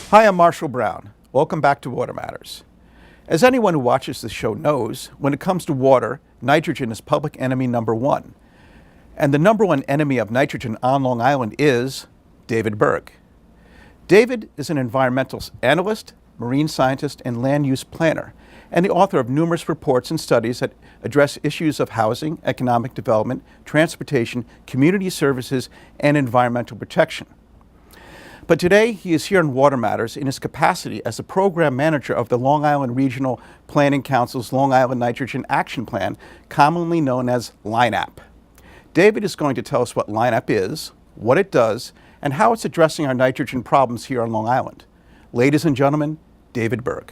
Hi, I'm Marshall Brown. Welcome back to Water Matters. As anyone who watches this show knows, when it comes to water, nitrogen is public enemy number one. And the number one enemy of nitrogen on Long Island is David Berg. David is an environmental analyst, marine scientist, and land use planner, and the author of numerous reports and studies that address issues of housing, economic development, transportation, community services, and environmental protection. But today, he is here on Water Matters in his capacity as the program manager of the Long Island Regional Planning Council's Long Island Nitrogen Action Plan, commonly known as LINAP. David is going to tell us what LINAP is, what it does, and how it's addressing our nitrogen problems here on Long Island. Ladies and gentlemen, David Berg.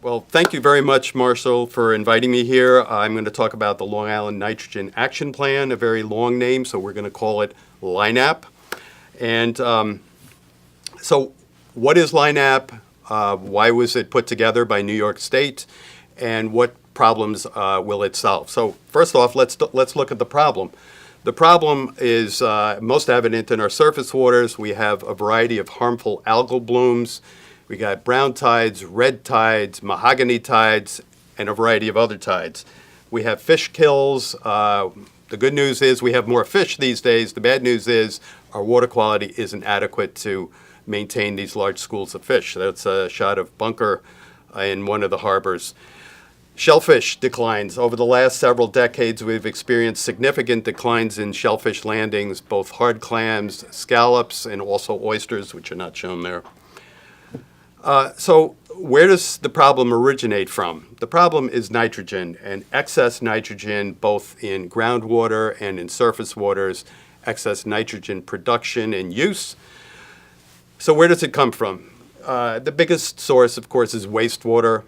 Well, thank you very much, Marshall, for inviting me here. I'm going to talk about the Long Island Nitrogen Action Plan, a very long name, so we're going to call it LINAP. And so what is LINAP? Why was it put together by New York State? And what problems will it solve? So first off, let's look at the problem. The problem is most evident in our surface waters. We have a variety of harmful algal blooms. We got brown tides, red tides, mahogany tides, and a variety of other tides. We have fish kills. The good news is we have more fish these days. The bad news is our water quality isn't adequate to maintain these large schools of fish. That's a shot of Bunker in one of the harbors. Shellfish declines. Over the last several decades, we've experienced significant declines in shellfish landings, both hard clams, scallops, and also oysters, which are not shown there. So where does the problem originate from? The problem is nitrogen, and excess nitrogen, both in groundwater and in surface waters, excess nitrogen production and use. So where does it come from? The biggest source, of course, is wastewater,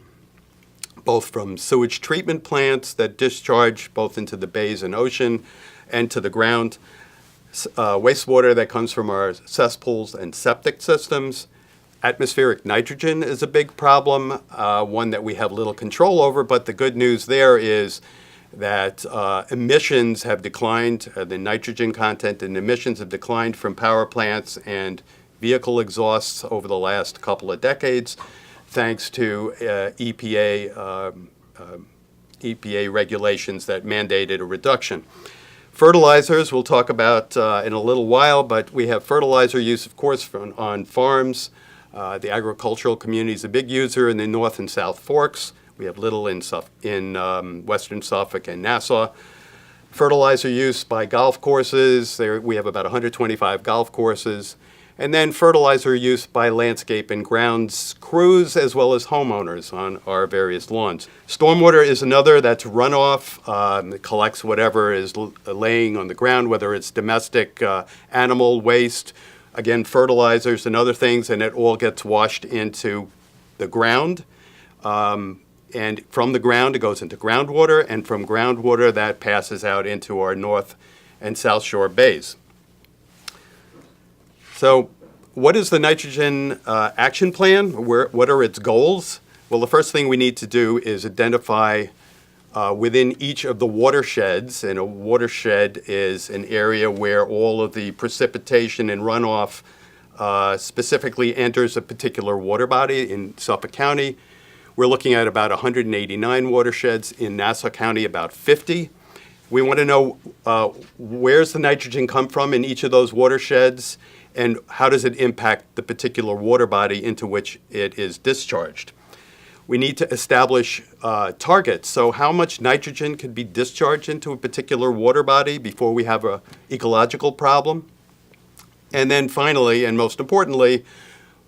both from sewage treatment plants that discharge both into the bays and ocean and to the ground. Wastewater that comes from our cesspools and septic systems. Atmospheric nitrogen is a big problem, one that we have little control over, but the good news there is that emissions have declined, the nitrogen content in emissions have declined from power plants and vehicle exhausts over the last couple of decades, thanks to EPA regulations that mandated a reduction. Fertilizers, we'll talk about in a little while, but we have fertilizer use, of course, on farms. The agricultural community is a big user in the North and South Forks. We have little in Western Suffolk and Nassau. Fertilizer use by golf courses, we have about 125 golf courses. And then fertilizer use by landscape and grounds crews as well as homeowners on our various lawns. Stormwater is another, that's runoff. It collects whatever is laying on the ground, whether it's domestic animal waste, again, fertilizers and other things, and it all gets washed into the ground. And from the ground, it goes into groundwater, and from groundwater, that passes out into our North and South Shore bays. So what is the Nitrogen Action Plan? What are its goals? Well, the first thing we need to do is identify within each of the watersheds, and a watershed is an area where all of the precipitation and runoff specifically enters a particular water body. In Suffolk County, we're looking at about 189 watersheds. In Nassau County, about 50. We want to know where's the nitrogen come from in each of those watersheds, and how does it impact the particular water body into which it is discharged. We need to establish targets. So how much nitrogen can be discharged into a particular water body before we have an ecological problem? And then finally, and most importantly,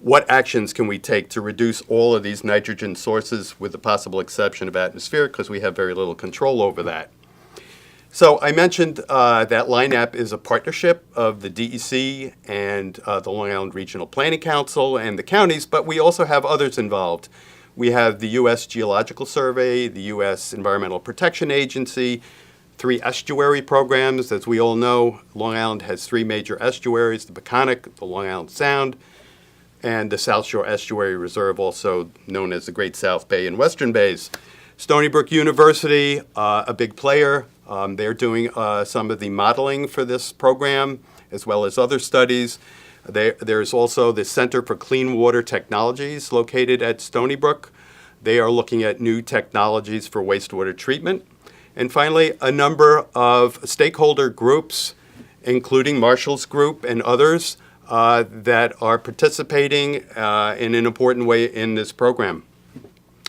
what actions can we take to reduce all of these nitrogen sources, with the possible exception of atmospheric, because we have very little control over that. So I mentioned that LINAP is a partnership of the DEC and the Long Island Regional Planning Council and the counties, but we also have others involved. We have the U.S. Geological Survey, the U.S. Environmental Protection Agency, 3 estuary programs. As we all know, Long Island has 3 major estuaries, the Peconic, the Long Island Sound, and the South Shore Estuary Reserve, also known as the Great South Bay and Western Bays. Stony Brook University, a big player. They're doing some of the modeling for this program, as well as other studies. There's also the Center for Clean Water Technologies located at Stony Brook. They are looking at new technologies for wastewater treatment. And finally, a number of stakeholder groups, including Marshall's Group and others, that are participating in an important way in this program.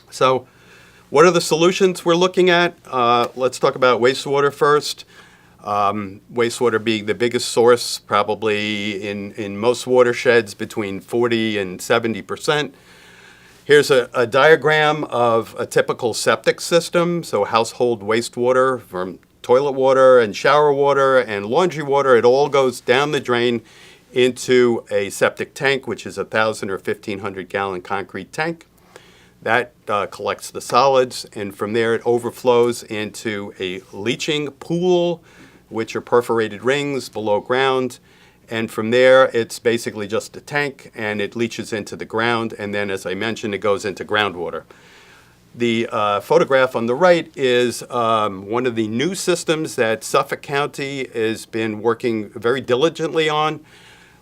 So what are the solutions we're looking at? Let's talk about wastewater first. Wastewater being the biggest source, probably in most watersheds, between 40 and 70%. Here's a diagram of a typical septic system, so household wastewater from toilet water and shower water and laundry water. It all goes down the drain into a septic tank, which is a 1,000 or 1,500 gallon concrete tank. That collects the solids, and from there it overflows into a leaching pool, which are perforated rings below ground. And from there, it's basically just a tank, and it leaches into the ground. And then, as I mentioned, it goes into groundwater. The photograph on the right is one of the new systems that Suffolk County has been working very diligently on,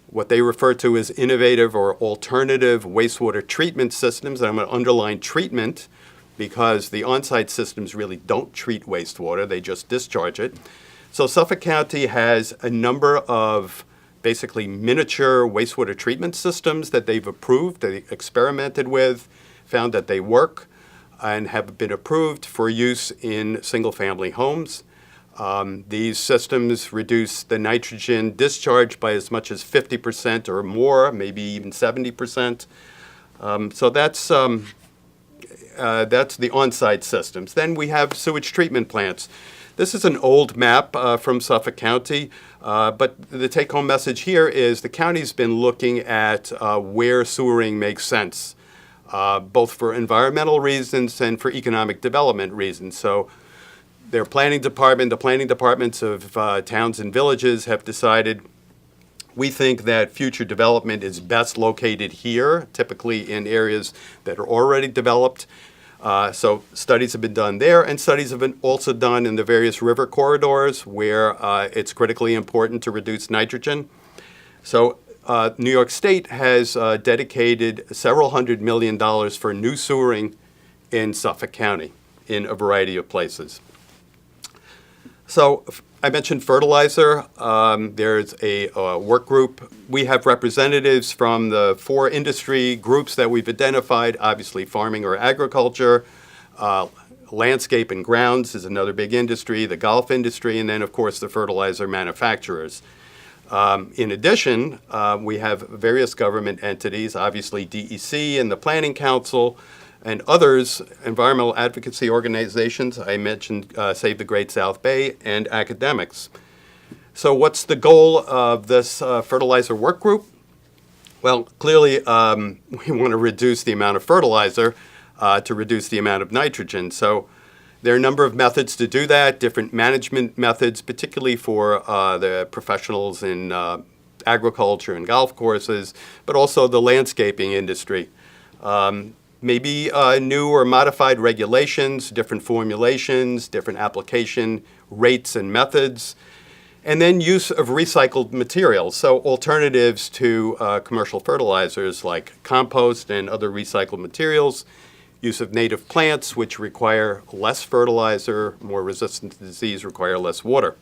what they refer to as innovative or alternative wastewater treatment systems. And I'm going to underline treatment because the on-site systems really don't treat wastewater, they just discharge it. So Suffolk County has a number of basically miniature wastewater treatment systems that they've approved, they experimented with, found that they work, and have been approved for use in single-family homes. These systems reduce the nitrogen discharge by as much as 50% or more, maybe even 70%. So that's the on-site systems. Then we have sewage treatment plants. This is an old map from Suffolk County, but the take-home message here is the county's been looking at where sewering makes sense, both for environmental reasons and for economic development reasons. So their planning department, the planning departments of towns and villages have decided we think that future development is best located here, typically in areas that are already developed. So studies have been done there, and studies have been also done in the various river corridors where it's critically important to reduce nitrogen. So New York State has dedicated several $100 million for new sewering in Suffolk County in a variety of places. So I mentioned fertilizer. There's a work group. We have representatives from the 4 industry groups that we've identified, obviously farming or agriculture, landscape and grounds is another big industry, the golf industry, and then, of course, the fertilizer manufacturers. In addition, we have various government entities, obviously DEC and the Planning Council, and others, environmental advocacy organizations. I mentioned Save the Great South Bay, and academics. So what's the goal of this fertilizer work group? Well, clearly we want to reduce the amount of fertilizer to reduce the amount of nitrogen. So there are a number of methods to do that, different management methods, particularly for the professionals in agriculture and golf courses, but also the landscaping industry. Maybe new or modified regulations, different formulations, different application rates and methods, and then use of recycled materials, so alternatives to commercial fertilizers like compost and other recycled materials, use of native plants which require less fertilizer, more resistant to disease, require less water.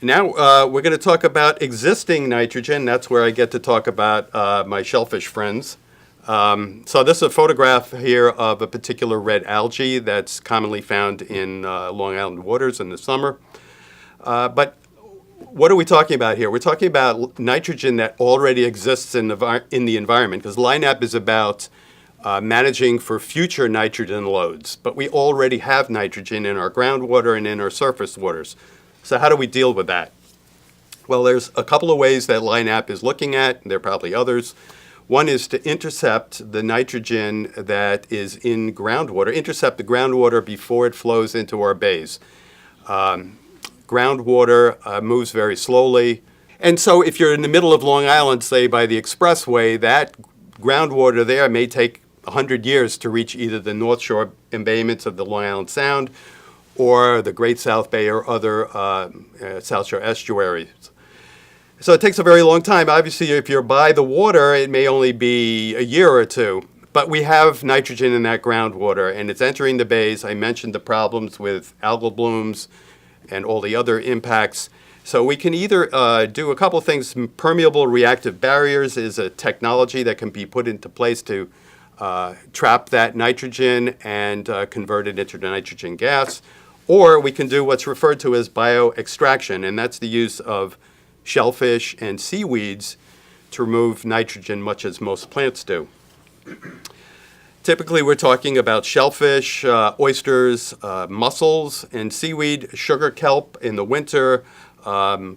Now we're going to talk about existing nitrogen. That's where I get to talk about my shellfish friends. So this is a photograph here of a particular red algae that's commonly found in Long Island waters in the summer. But what are we talking about here? We're talking about nitrogen that already exists in the environment, because LINAP is about managing for future nitrogen loads. But we already have nitrogen in our groundwater and in our surface waters. So how do we deal with that? Well, there's a couple of ways that LINAP is looking at, and there are probably others. One is to intercept the nitrogen that is in groundwater, intercept the groundwater before it flows into our bays. Groundwater moves very slowly. And so if you're in the middle of Long Island, say by the expressway, that groundwater there may take 100 years to reach either the North Shore embayments of the Long Island Sound or the Great South Bay or other South Shore estuaries. So it takes a very long time. Obviously, if you're by the water, it may only be a year or two. But we have nitrogen in that groundwater, and it's entering the bays. I mentioned the problems with algal blooms and all the other impacts. So we can either do a couple of things. Permeable reactive barriers is a technology that can be put into place to trap that nitrogen and convert it into nitrogen gas. Or we can do what's referred to as bioextraction, and that's the use of shellfish and seaweeds to remove nitrogen, much as most plants do. Typically, we're talking about shellfish, oysters, mussels, and seaweed, sugar kelp in the winter,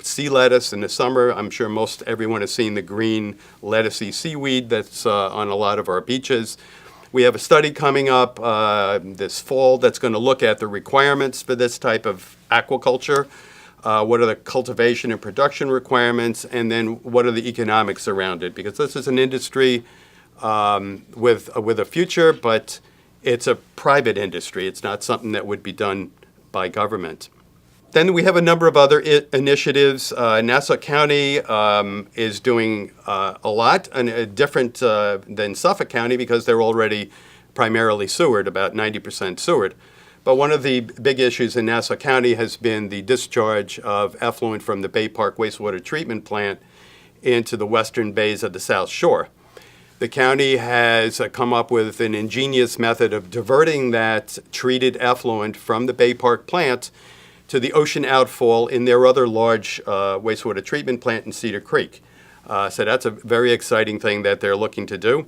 sea lettuce in the summer. I'm sure most everyone has seen the green lettucey seaweed that's on a lot of our beaches. We have a study coming up this fall that's going to look at the requirements for this type of aquaculture. What are the cultivation and production requirements, and then what are the economics around it? Because this is an industry with a future, but it's a private industry. It's not something that would be done by government. Then we have a number of other initiatives. Nassau County is doing a lot, and different than Suffolk County because they're already primarily sewered, about 90% sewered. But one of the big issues in Nassau County has been the discharge of effluent from the Bay Park Wastewater Treatment Plant into the western bays of the South Shore. The county has come up with an ingenious method of diverting that treated effluent from the Bay Park plant to the ocean outfall in their other large wastewater treatment plant in Cedar Creek. So that's a very exciting thing that they're looking to do.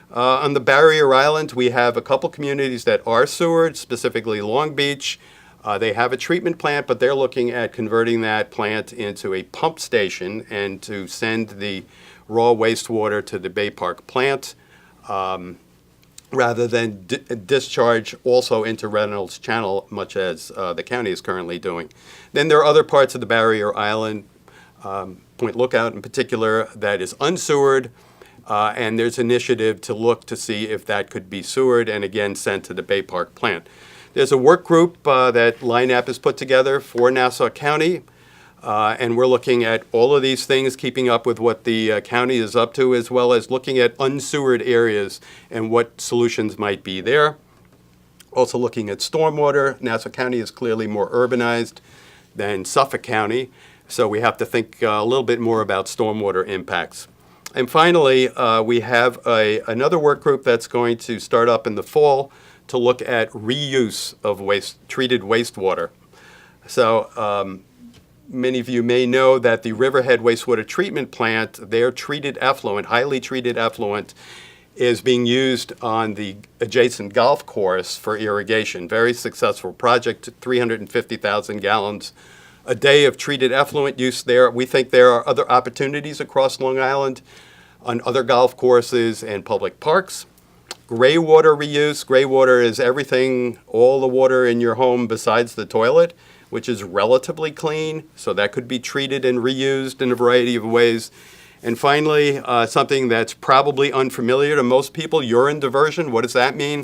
On the Barrier Island, we have a couple communities that are sewered, specifically Long Beach. They have a treatment plant, but they're looking at converting that plant into a pump station and to send the raw wastewater to the Bay Park plant rather than discharge also into Reynolds Channel, much as the county is currently doing. Then there are other parts of the Barrier Island, Point Lookout in particular, that is unsewered. And there's initiative to look to see if that could be sewered and again sent to the Bay Park plant. There's a work group that LINAP has put together for Nassau County, and we're looking at all of these things, keeping up with what the county is up to, as well as looking at unsewered areas and what solutions might be there. Also looking at stormwater. Nassau County is clearly more urbanized than Suffolk County, so we have to think a little bit more about stormwater impacts. And finally, we have another work group that's going to start up in the fall to look at reuse of treated wastewater. So many of you may know that the Riverhead Wastewater Treatment Plant, their treated effluent, highly treated effluent, is being used on the adjacent golf course for irrigation. Very successful project, 350,000 gallons a day of treated effluent use there. We think there are other opportunities across Long Island on other golf courses and public parks. Gray water reuse. Gray water is everything, all the water in your home besides the toilet, which is relatively clean, so that could be treated and reused in a variety of ways. And finally, something that's probably unfamiliar to most people, urine diversion. What does that mean?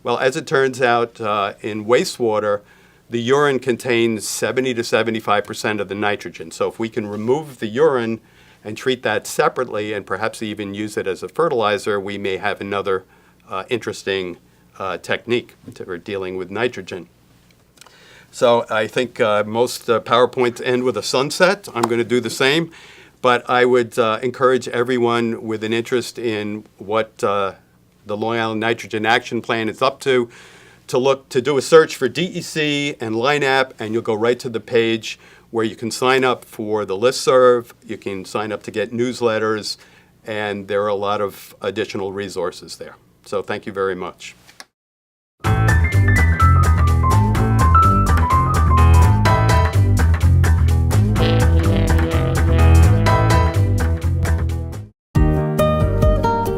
Well, as it turns out, in wastewater, the urine contains 70 to 75% of the nitrogen. So if we can remove the urine and treat that separately and perhaps even use it as a fertilizer, we may have another interesting technique for dealing with nitrogen. So I think most PowerPoints end with a sunset. I'm going to do the same, but I would encourage everyone with an interest in what the Long Island Nitrogen Action Plan is up to do a search for DEC and LINAP, and you'll go right to the page where you can sign up for the listserv, you can sign up to get newsletters, and there are a lot of additional resources there. So thank you very much.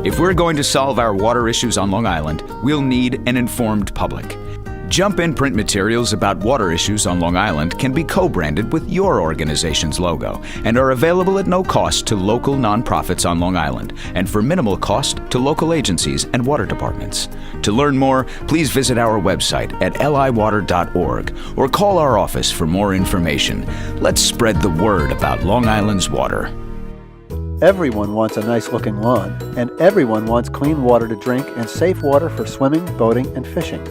If we're going to solve our water issues on Long Island, we'll need an informed public. Jump In print materials about water issues on Long Island can be co-branded with your organization's logo and are available at no cost to local nonprofits on Long Island and for minimal cost to local agencies and water departments. To learn more, please visit our website at liwater.org or call our office for more information. Let's spread the word about Long Island's water. Everyone wants a nice-looking lawn, and everyone wants clean water to drink and safe water for swimming, boating, and fishing.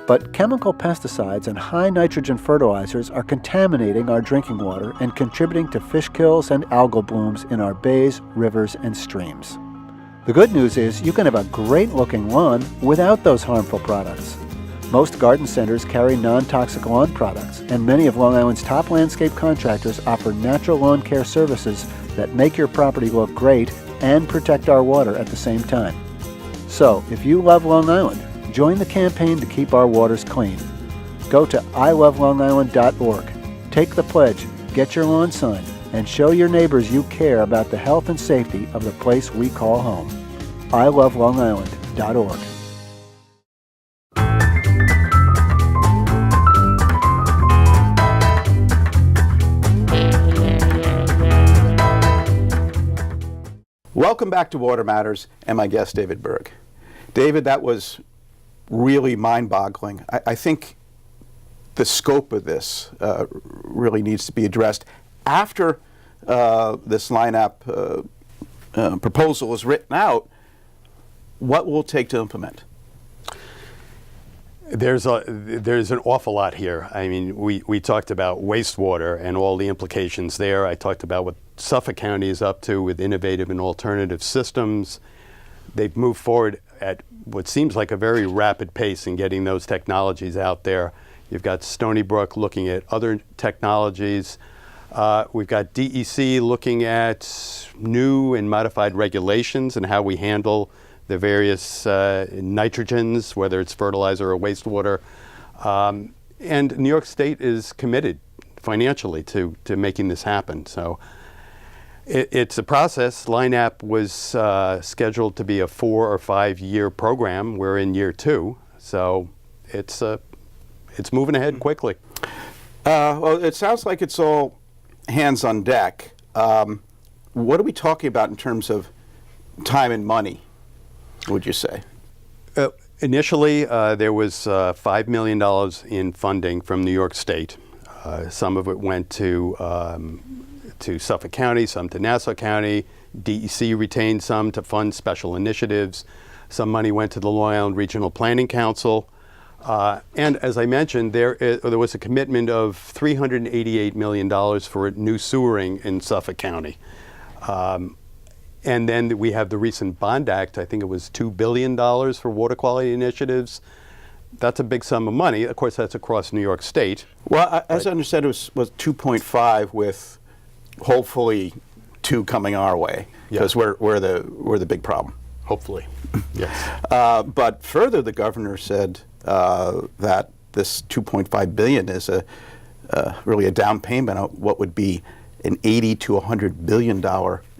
But chemical pesticides and high nitrogen fertilizers are contaminating our drinking water and contributing to fish kills and algal blooms in our bays, rivers, and streams. The good news is you can have a great-looking lawn without those harmful products. Most garden centers carry non-toxic lawn products, and many of Long Island's top landscape contractors offer natural lawn care services that make your property look great and protect our water at the same time. So, if you love Long Island, join the campaign to keep our waters clean. Go to ilovelongisland.org, take the pledge, get your lawn signed, and show your neighbors you care about the health and safety of the place we call home. ilovelongisland.org. Welcome back to Water Matters, and my guest, David Berg. David, that was really mind-boggling. I think the scope of this really needs to be addressed. After this LINAP proposal is written out, what will it take to implement? There's an awful lot here. I mean, we talked about wastewater and all the implications there. I talked about what Suffolk County is up to with innovative and alternative systems. They've moved forward at what seems like a very rapid pace in getting those technologies out there. You've got Stony Brook looking at other technologies. We've got DEC looking at new and modified regulations and how we handle the various nitrogens, whether it's fertilizer or wastewater. And New York State is committed financially to making this happen. So it's a process. LINAP was scheduled to be a 4 or 5 year program. We're in year 2, so it's moving ahead quickly. Well, it sounds like it's all hands on deck. What are we talking about in terms of time and money, would you say? Initially, there was $5 million in funding from New York State. Some of it went to Suffolk County, some to Nassau County. DEC retained some to fund special initiatives. Some money went to the Long Island Regional Planning Council. And as I mentioned, there was a commitment of $388 million for new sewering in Suffolk County. And then we have the recent Bond Act. I think it was $2 billion for water quality initiatives. That's a big sum of money. Of course, that's across New York State. Well, as I understand, it was 2.5 with hopefully 2 coming our way, because we're the big problem. Hopefully, yes. But further, the governor said that this $2.5 billion is really a down payment on what would be an $80 to $100 billion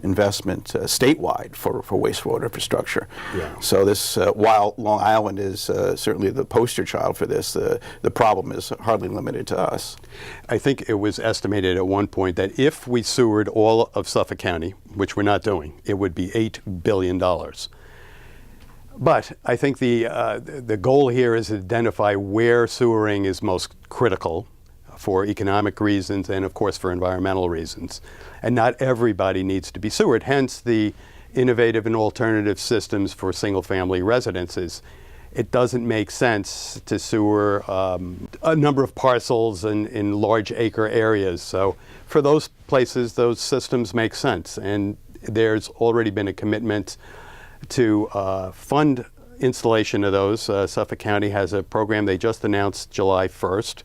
investment statewide for wastewater infrastructure. Yeah. So this, while Long Island is certainly the poster child for this, the problem is hardly limited to us. I think it was estimated at one point that if we sewered all of Suffolk County, which we're not doing, it would be $8 billion. But I think the goal here is to identify where sewering is most critical for economic reasons and, of course, for environmental reasons. And not everybody needs to be sewered, hence the innovative and alternative systems for single-family residences. It doesn't make sense to sewer a number of parcels in large acre areas. So for those places, those systems make sense. And there's already been a commitment to fund installation of those. Suffolk County has a program they just announced July 1st,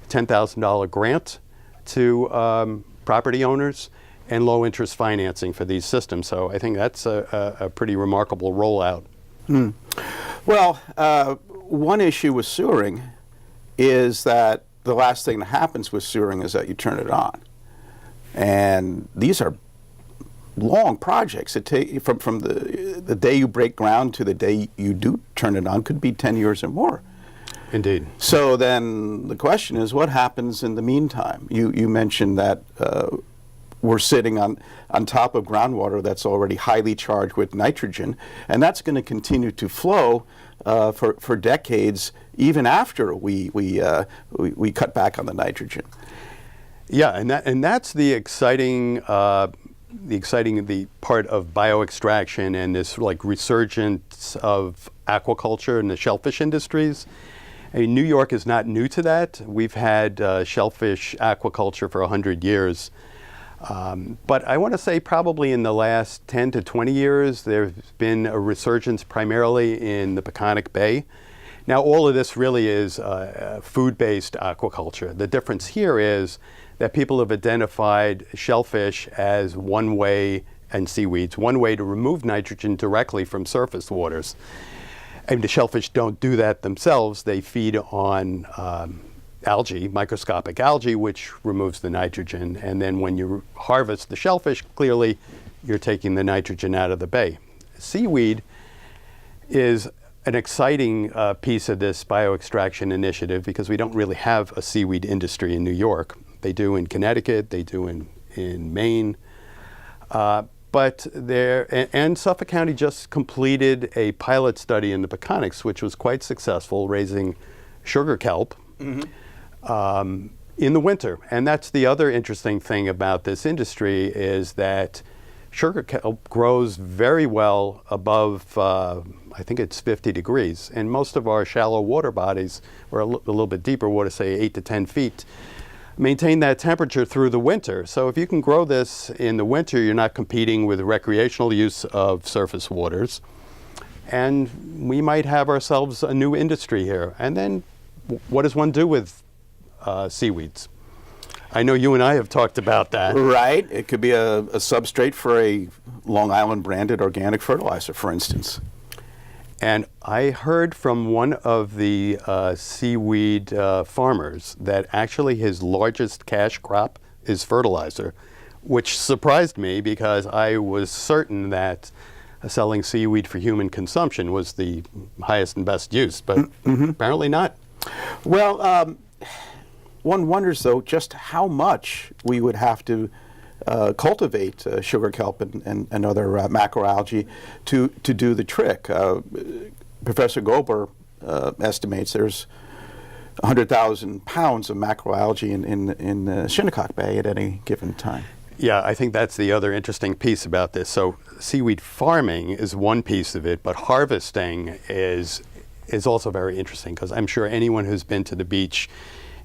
$10,000 grant to property owners and low interest financing for these systems. So I think that's a pretty remarkable rollout. Well, one issue with sewering is that the last thing that happens with sewering is that you turn it on. And these are long projects. It take from the day you break ground to the day you do turn it on could be 10 years or more. Indeed. So then the question is, what happens in the meantime? You mentioned that we're sitting on top of groundwater that's already highly charged with nitrogen, and that's going to continue to flow for decades, even after we cut back on the nitrogen. Yeah, and that's the exciting the part of bioextraction and this like resurgence of aquaculture and the shellfish industries. I mean, New York is not new to that. We've had shellfish aquaculture for 100 years. But I want to say probably in the last 10 to 20 years, there's been a resurgence primarily in the Peconic Bay. Now, all of this really is food-based aquaculture. The difference here is that people have identified shellfish as one way, and seaweeds, one way to remove nitrogen directly from surface waters. And the shellfish don't do that themselves. They feed on algae, microscopic algae, which removes the nitrogen. And then when you harvest the shellfish, clearly you're taking the nitrogen out of the bay. Seaweed is an exciting piece of this bioextraction initiative because we don't really have a seaweed industry in New York. They do in Connecticut, they do in Maine. But and Suffolk County just completed a pilot study in the Peconics, which was quite successful, raising sugar kelp in the winter. And that's the other interesting thing about this industry is that sugar kelp grows very well above, I think it's 50 degrees. And most of our shallow water bodies, or a little bit deeper water, say 8 to 10 feet, maintain that temperature through the winter. So if you can grow this in the winter, you're not competing with recreational use of surface waters. And we might have ourselves a new industry here. And then what does one do with seaweeds? I know you and I have talked about that. Right. It could be a substrate for a Long Island branded organic fertilizer, for instance. And I heard from one of the seaweed farmers that actually his largest cash crop is fertilizer, which surprised me because I was certain that selling seaweed for human consumption was the highest and best use, but apparently not. Well, one wonders, though, just how much we would have to cultivate sugar kelp and other macroalgae to do the trick. Professor Gober estimates there's 100,000 pounds of macroalgae in Shinnecock Bay at any given time. Yeah, I think that's the other interesting piece about this. So seaweed farming is one piece of it, but harvesting is also very interesting because I'm sure anyone who's been to the beach,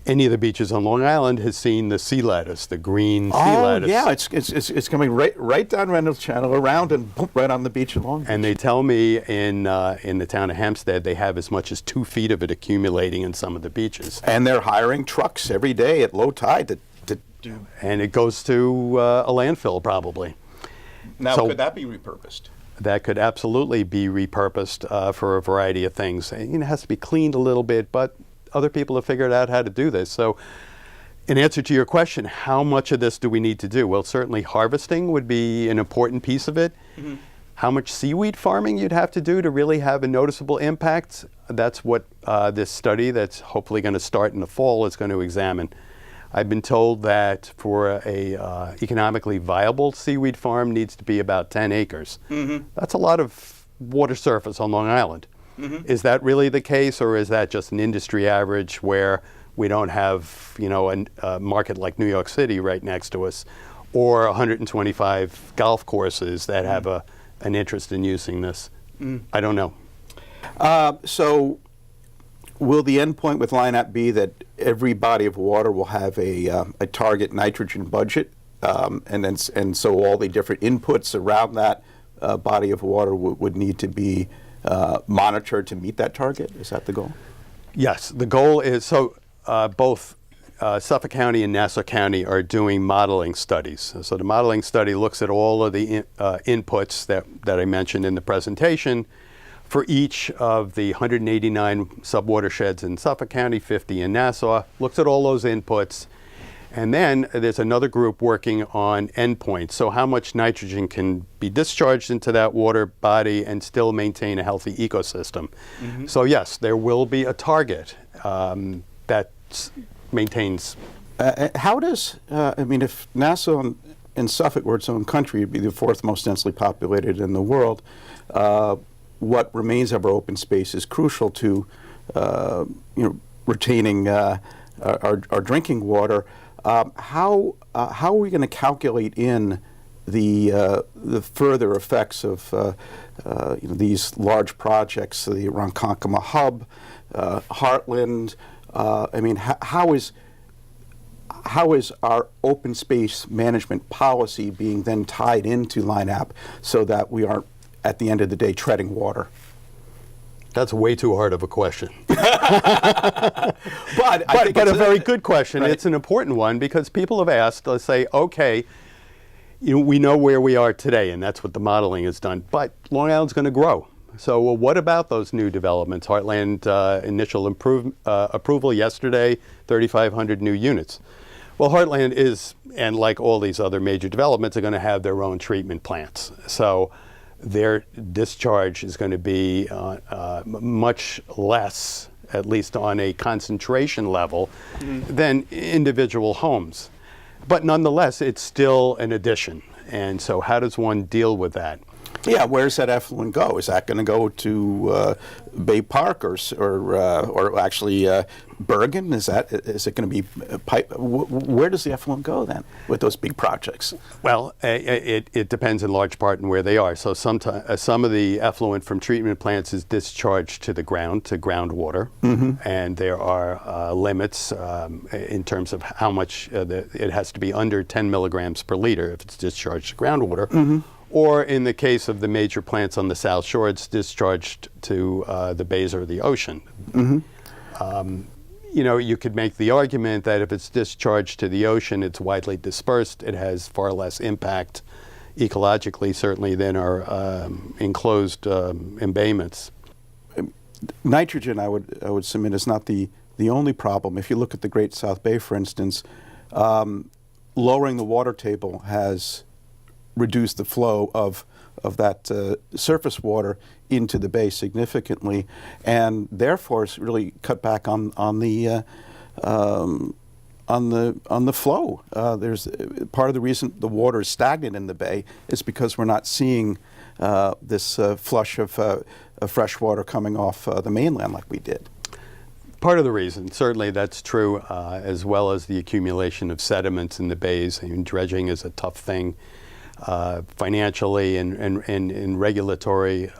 any of the beaches on Long Island, has seen the sea lettuce, the green sea lettuce. Yeah, it's coming right down Reynolds Channel, around and boom, right on the beach in Long Beach. And they tell me in the town of Hempstead they have as much as 2 feet of it accumulating in some of the beaches. And they're hiring trucks every day at low tide to do. And it goes to a landfill probably. Now, So- could that be repurposed? That could absolutely be repurposed for a variety of things. And, it has to be cleaned a little bit, but other people have figured out how to do this. So in answer to your question, how much of this do we need to do? Well, certainly harvesting would be an important piece of it. How much seaweed farming you'd have to do to really have a noticeable impact, that's what this study that's hopefully going to start in the fall is going to examine. I've been told that for a economically viable seaweed farm needs to be about 10 acres. That's a lot of water surface on Long Island. Is that really the case, or is that just an industry average where we don't have, a market like New York City right next to us, or 125 golf courses that have an interest in using this? I don't know. So will the end point with LINAP be that every body of water will have a target nitrogen budget, and so all the different inputs around that body of water would need to be monitored to meet that target? Is that the goal? Yes, the goal is, so both Suffolk County and Nassau County are doing modeling studies. So the modeling study looks at all of the inputs that I mentioned in the presentation for each of the 189 subwatersheds in Suffolk County, 50 in Nassau, looks at all those inputs. And then there's another group working on endpoints. So how much nitrogen can be discharged into that water body and still maintain a healthy ecosystem. So yes, there will be a target that maintains. How does, if Nassau and Suffolk were its own country, it'd be the fourth most densely populated in the world. What remains of our open space is crucial to, retaining our drinking water. How are we going to calculate in the further effects of these large projects, the Ronkonkoma Hub, Heartland. I mean, how is our open space management policy being then tied into LINAP so that we aren't, at the end of the day, treading water? That's way too hard of a question. but it's a very good question. Right. It's an important one because people have asked, let's say, okay, we know where we are today, and that's what the modeling has done, but Long Island's going to grow. So what about those new developments? Heartland initial approval yesterday, 3,500 new units. Well, Heartland is, and like all these other major developments, are going to have their own treatment plants. So their discharge is going to be much less, at least on a concentration level, than individual homes. But nonetheless, it's still an addition. And so how does one deal with that? Yeah, where's that effluent go? Is that going to go to Bay Park or actually Bergen? Is it going to be pipe? Where does the effluent go then with those big projects? Well, it depends in large part on where they are. So some of the effluent from treatment plants is discharged to the ground, to groundwater, and there are limits in terms of how much it has to be under 10 milligrams per liter if it's discharged to groundwater. Or in the case of the major plants on the South Shore, it's discharged to the bays or the ocean. You could make the argument that if it's discharged to the ocean, it's widely dispersed. It has far less impact ecologically, certainly, than our enclosed embayments. Nitrogen, I would submit, is not the only problem. If you look at the Great South Bay, for instance, lowering the water table has reduce the flow of that surface water into the bay significantly, and therefore it's really cut back on the flow. There's part of the reason the water is stagnant in the bay is because we're not seeing this flush of fresh water coming off the mainland like we did. Part of the reason, certainly that's true, as well as the accumulation of sediments in the bays. I mean, dredging is a tough thing. Financially and in regulatory,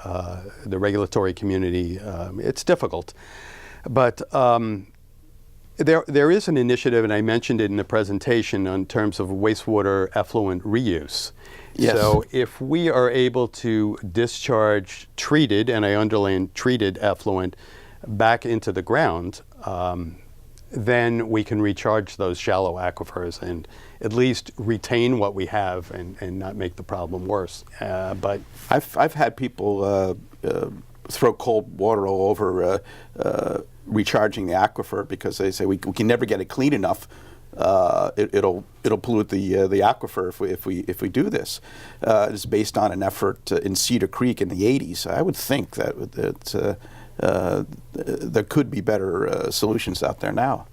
the regulatory community, it's difficult. But there is an initiative, and I mentioned it in the presentation, in terms of wastewater effluent reuse. Yes. So if we are able to discharge treated, and I underline treated effluent, back into the ground, then we can recharge those shallow aquifers and at least retain what we have and not make the problem worse. But I've had people throw cold water all over recharging the aquifer because they say we can never get it clean enough. It'll pollute the aquifer if we do this. It's based on an effort in Cedar Creek in the 80s. I would think that there could be better solutions out there now.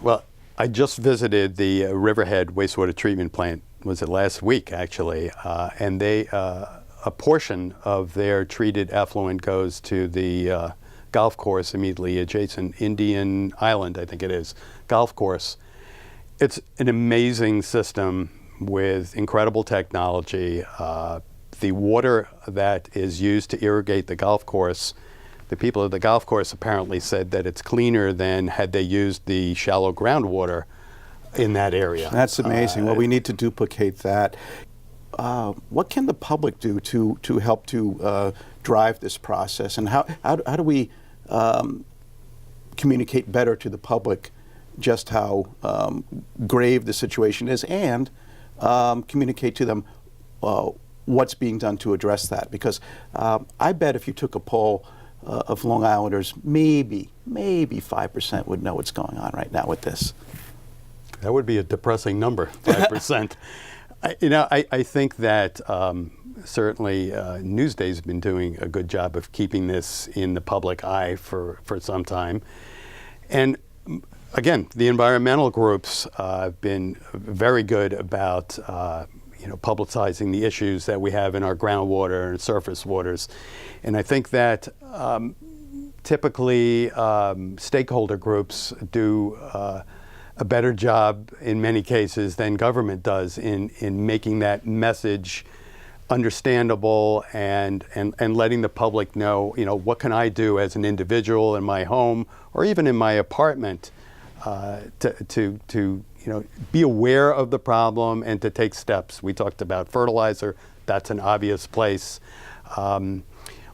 Well, I just visited the Riverhead wastewater treatment plant, was it last week actually, and they a portion of their treated effluent goes to the golf course immediately adjacent, Indian Island, I think it is, golf course. It's an amazing system with incredible technology. The water that is used to irrigate the golf course, the people at the golf course apparently said that it's cleaner than had they used the shallow groundwater in that area. That's amazing. Well, we need to duplicate that. What can the public do to help to drive this process, and how do we communicate better to the public just how grave the situation is, and communicate to them what's being done to address that? Because I bet if you took a poll of Long Islanders, maybe 5% would know what's going on right now with this. That would be a depressing number, 5%. I think that certainly Newsday's been doing a good job of keeping this in the public eye for some time. And again, the environmental groups have been very good about publicizing the issues that we have in our groundwater and surface waters. And I think that typically stakeholder groups do a better job in many cases than government does in making that message understandable and letting the public know, what can I do as an individual in my home or even in my apartment to be aware of the problem and to take steps. We talked about fertilizer. That's an obvious place.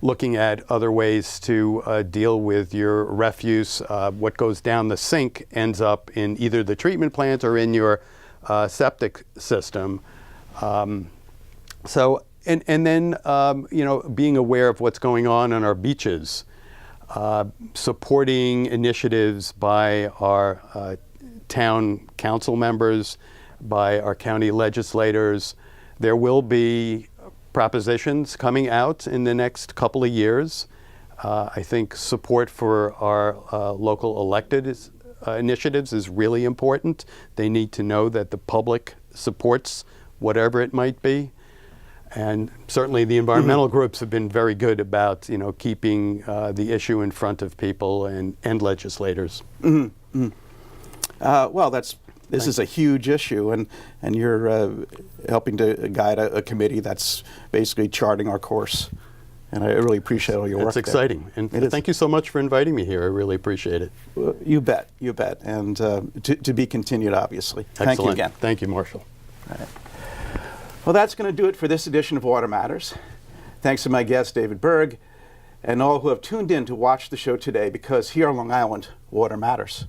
Looking at other ways to deal with your refuse. What goes down the sink ends up in either the treatment plant or in your septic system. And then being aware of what's going on our beaches, supporting initiatives by our town council members, by our county legislators. There will be propositions coming out in the next couple of years. I think support for our local elected initiatives is really important. They need to know that the public supports whatever it might be. And certainly the environmental groups have been very good about, keeping the issue in front of people and legislators. This is a huge issue, and you're helping to guide a committee that's basically charting our course. And I really appreciate all your work. It's exciting. And thank you so much for inviting me here. I really appreciate it. Well, you bet. And to be continued, obviously. Excellent. Thank you again. Thank you, Marshall. All right. Well, that's going to do it for this edition of Water Matters. Thanks to my guest, David Berg, and all who have tuned in to watch the show today, because here on Long Island, water matters.